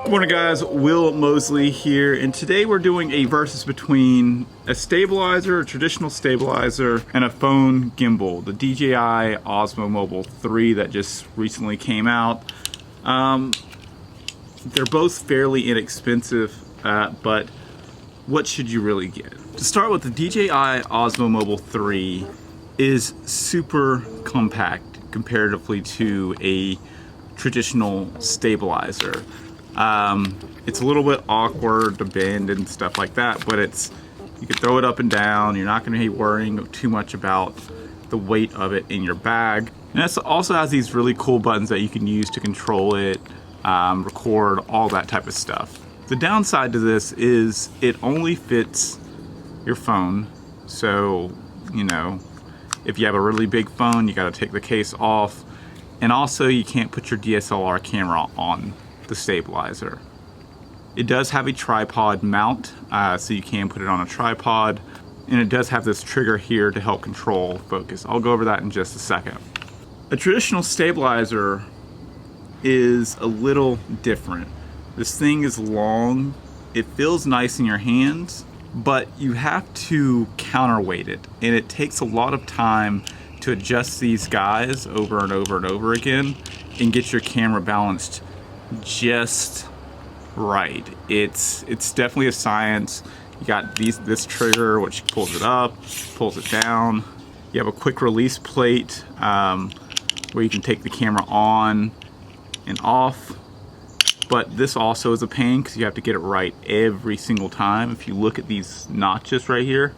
Good morning guys, Will Mosley here, and today we're doing a versus between a stabilizer, a traditional stabilizer, and a phone gimbal, the DJI Osmo Mobile 3 that just recently came out. They're both fairly inexpensive, but what should you really get? To start with, the DJI Osmo Mobile 3 is super compact comparatively to a traditional stabilizer. It's a little bit awkward to bend and stuff like that, but you can throw it up and down. You're not going to be worrying too much about the weight of it in your bag. And it also has these really cool buttons that you can use to control it, record, all that type of stuff. The downside to this is it only fits your phone. So, you know, if you have a really big phone, you got to take the case off. And also you can't put your DSLR camera on the stabilizer. It does have a tripod mount, so you can put it on a tripod, and it does have this trigger here to help control focus. I'll go over that in just a second. A traditional stabilizer is a little different. This thing is long, it feels nice in your hands, but you have to counterweight it, and it takes a lot of time to adjust these guys over and over and over again and get your camera balanced just right. It's definitely a science. You got this trigger which pulls it up, pulls it down. You have a quick release plate where you can take the camera on and off, but this also is a pain because you have to get it right every single time. If you look at these notches right here,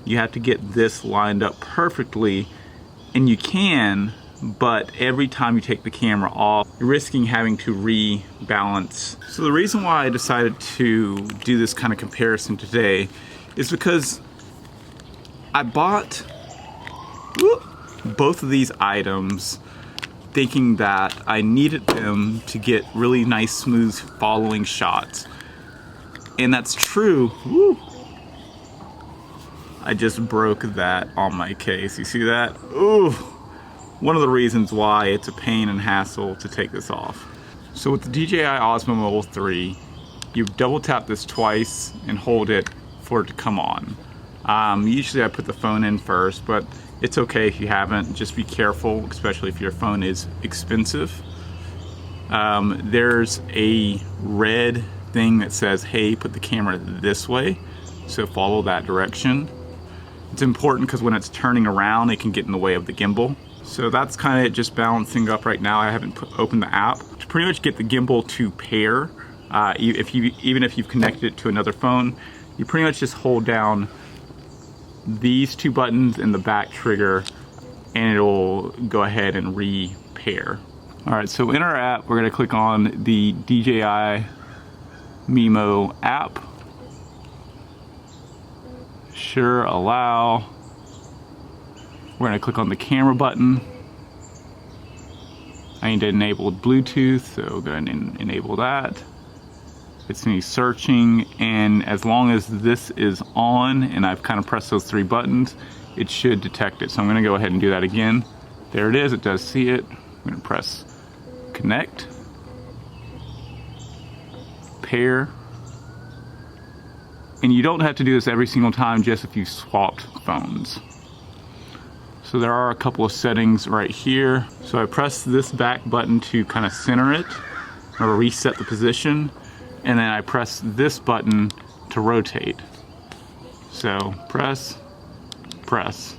you have to get this lined up perfectly, and you can, but every time you take the camera off, you're risking having to rebalance. So the reason why I decided to do this kind of comparison today is because I bought both of these items thinking that I needed them to get really nice, smooth following shots. And that's true. Woo. I just broke that on my case. You see that? Ooh. One of the reasons why it's a pain and hassle to take this off. So with the DJI Osmo Mobile 3, you double tap this twice and hold it for it to come on. Usually I put the phone in first, but it's okay if you haven't. Just be careful, especially if your phone is expensive. There's a red thing that says, hey, put the camera this way, so follow that direction. It's important because when it's turning around, it can get in the way of the gimbal. So that's kind of it, just balancing up right now. I haven't opened the app. To pretty much get the gimbal to pair, even if you've connected it to another phone, you pretty much just hold down these two buttons and the back trigger, and it'll go ahead and re-pair. All right, so in our app, we're gonna click on the DJI Mimo app. Sure, allow. We're going to click on the camera button. I need to enable Bluetooth, so go ahead and enable that. It's me searching, and as long as this is on and I've kind of pressed those three buttons, it should detect it. So I'm going to go ahead and do that again. There it is, it does see it. I'm going to press connect, pair. And you don't have to do this every single time, just if you swapped phones. So there are a couple of settings right here. So I press this back button to kind of center it or reset the position, and then I press this button to rotate. So press, press,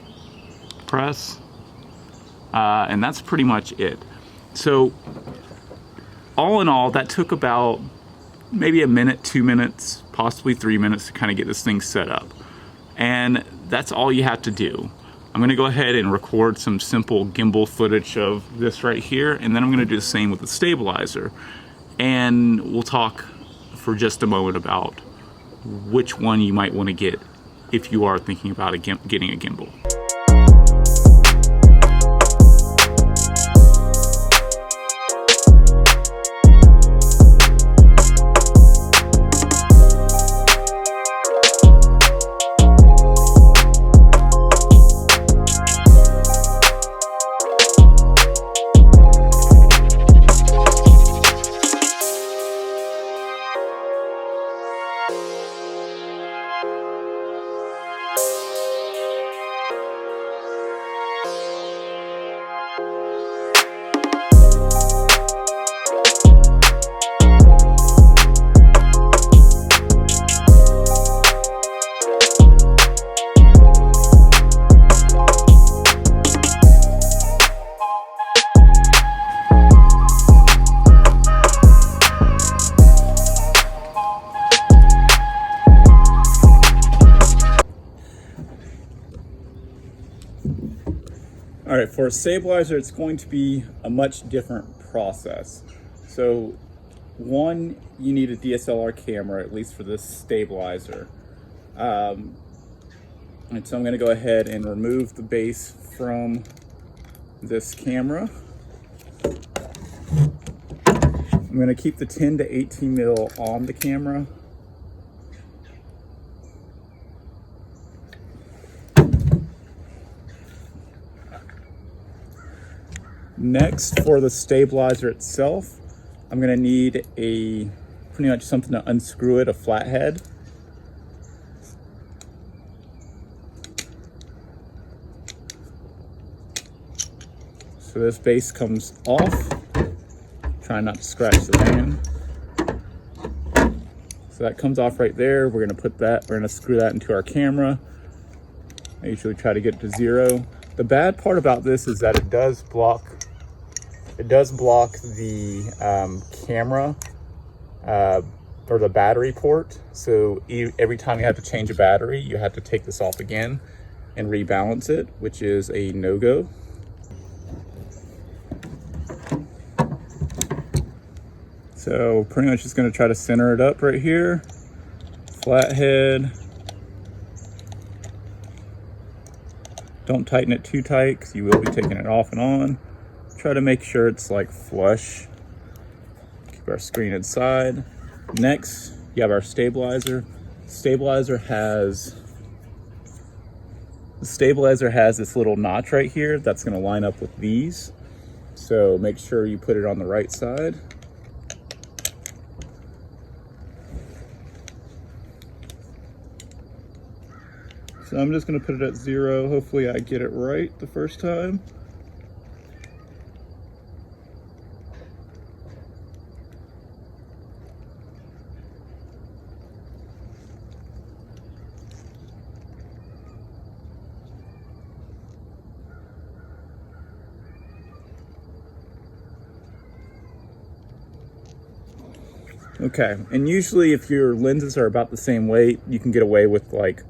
press, and that's pretty much it. So all in all, that took about maybe a minute, 2 minutes, possibly 3 minutes to kind of get this thing set up. And that's all you have to do. I'm gonna go ahead and record some simple gimbal footage of this right here, and then I'm gonna do the same with the stabilizer. And we'll talk for just a moment about which one you might wanna get if you are thinking about getting a gimbal. All right, for a stabilizer, it's going to be a much different process. So one, you need a DSLR camera, at least for this stabilizer. And so I'm going to go ahead and remove the base from this camera. I'm going to keep the 10 to 18 mil on the camera. Next, for the stabilizer itself, I'm going to need pretty much something to unscrew it, a flathead. So this base comes off. Try not to scratch the band. So that comes off right there. We're gonna screw that into our camera. I usually try to get to 0. The bad part about this is that it does block the camera or the battery port. So every time you have to change a battery, you have to take this off again and rebalance it, which is a no-go. So pretty much just going to try to center it up right here. Flathead. Don't tighten it too tight because you will be taking it off and on. Try to make sure it's like flush. Keep our screen inside. Next, you have our stabilizer. The stabilizer has this little notch right here that's going to line up with these. So make sure you put it on the right side. So I'm just going to put it at 0. Hopefully I get it right the first time. Okay, and usually if your lenses are about the same weight, you can get away with like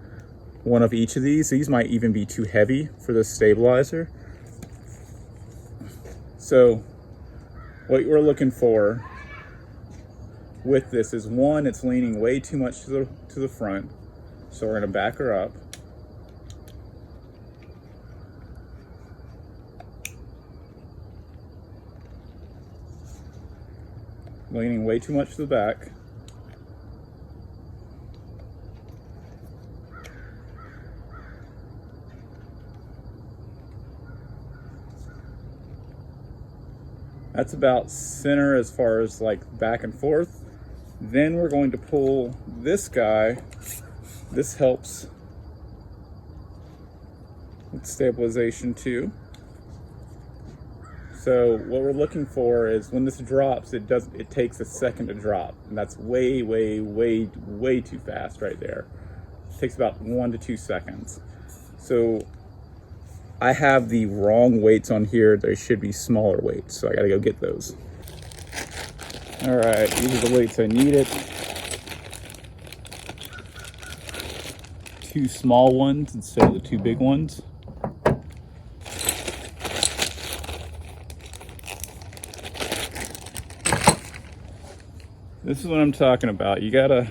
one of each of these. These might even be too heavy for this stabilizer. So what we're looking for with this is, one, it's leaning way too much to the front. So we're gonna back her up. Leaning way too much to the back. That's about center as far as like back and forth. Then we're going to pull this guy. This helps with stabilization too. So what we're looking for is when this drops, it takes a second to drop. And that's way too fast right there. It takes about 1 to 2 seconds. So I have the wrong weights on here. There should be smaller weights, so I gotta go get those. All right, these are the weights I needed. 2 small ones instead of the 2 big ones. This is what I'm talking about. You gotta,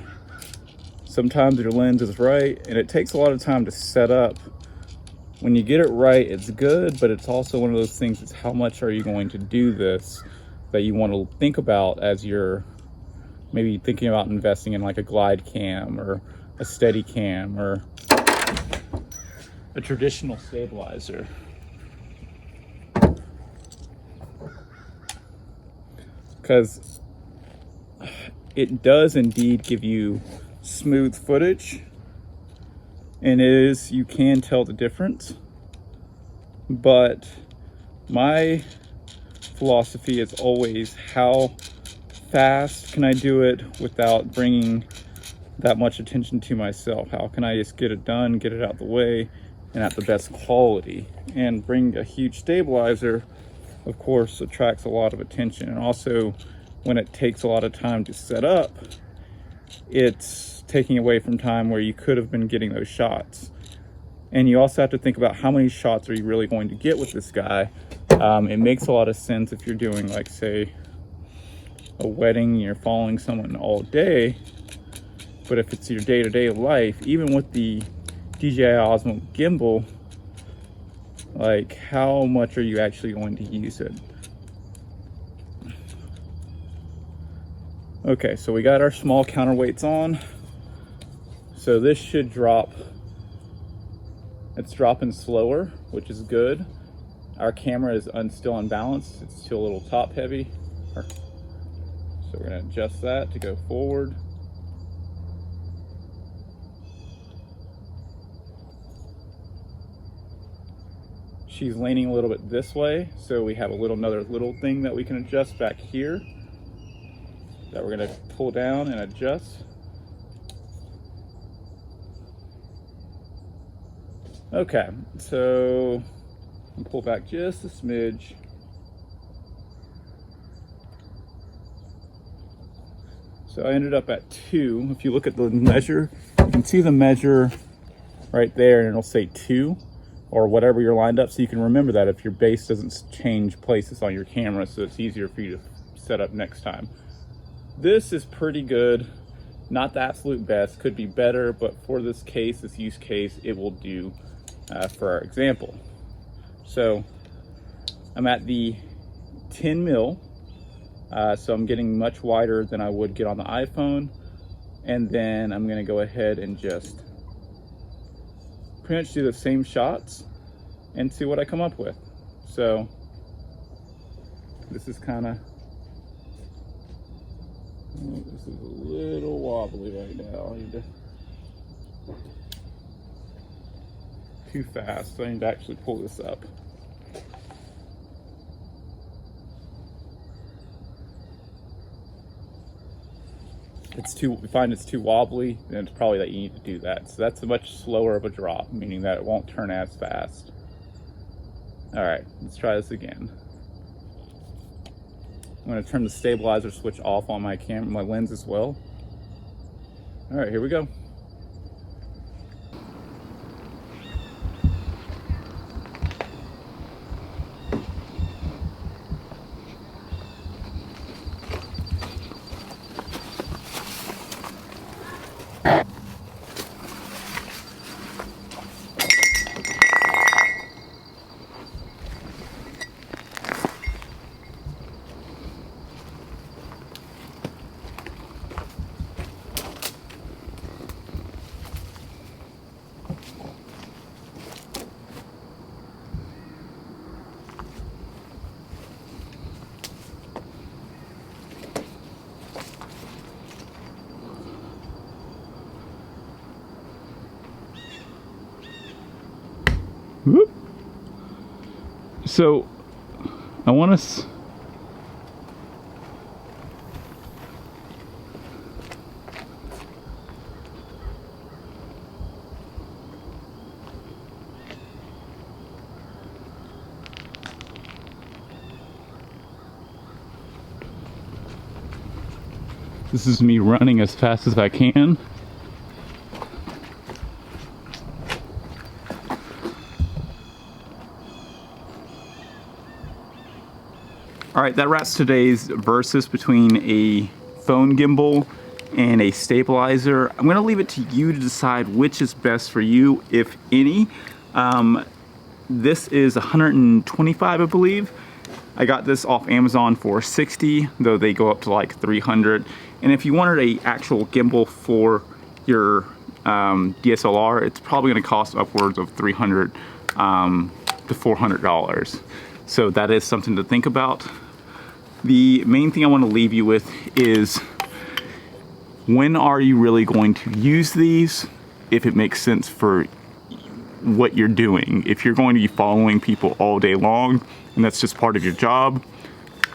sometimes your lens is right, and it takes a lot of time to set up. When you get it right, it's good, but it's also one of those things, it's how much are you going to do this that you want to think about as you're maybe thinking about investing in like a glide cam or a steady cam or a traditional stabilizer. Because it does indeed give you smooth footage, and you can tell the difference, but my philosophy is always, how fast can I do it without bringing that much attention to myself? How can I just get it done, get it out the way, and at the best quality? And bring a huge stabilizer, of course, attracts a lot of attention. And also, when it takes a lot of time to set up, it's taking away from time where you could have been getting those shots. And you also have to think about how many shots are you really going to get with this guy. It makes a lot of sense if you're doing, like, say, a wedding, you're following someone all day. But if it's your day-to-day life, even with the DJI Osmo gimbal, like, how much are you actually going to use it? Okay, so we got our small counterweights on. So this should drop. It's dropping slower, which is good. Our camera is still unbalanced. It's still a little top heavy. So we're gonna adjust that to go forward. She's leaning a little bit this way, so we have another little thing that we can adjust back here that we're gonna pull down and adjust. Okay, so I'll pull back just a smidge. So I ended up at 2. If you look at the measure, you can see the measure right there, and it'll say 2 or whatever you're lined up, so you can remember that if your base doesn't change places on your camera, so it's easier for you to set up next time. This is pretty good. Not the absolute best, could be better, but for this case, this use case, it will do for our example. So I'm at the 10 mil, so I'm getting much wider than I would get on the iPhone. And then I'm gonna go ahead and just pretty much do the same shots and see what I come up with. So this is kind of, this is a little wobbly right now. I need to, too fast, so I need to actually pull this up. We find it's too wobbly, then it's probably that you need to do that. So that's a much slower of a drop, meaning that it won't turn as fast. All right, let's try this again. I'm gonna turn the stabilizer switch off on my camera, my lens as well. All right, here we go. Whoop. So I want to this is me running as fast as I can. All right, that wraps today's versus between a phone gimbal and a stabilizer. I'm gonna leave it to you to decide which is best for you, if any. This is 125, I believe. I got this off Amazon for 60, though they go up to like 300. And if you wanted a actual gimbal for your DSLR, it's probably gonna cost upwards of $300 to $400. So that is something to think about. The main thing I want to leave you with is, when are you really going to use these, if it makes sense for what you're doing. If you're going to be following people all day long and that's just part of your job,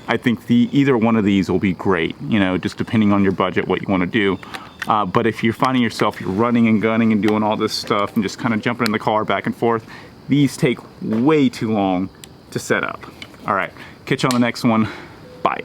I think either one of these will be great, you know, just depending on your budget, what you want to do. But if you're finding yourself, you're running and gunning and doing all this stuff and just kind of jumping in the car back and forth, these take way too long to set up. All right, catch you on the next one. Bye.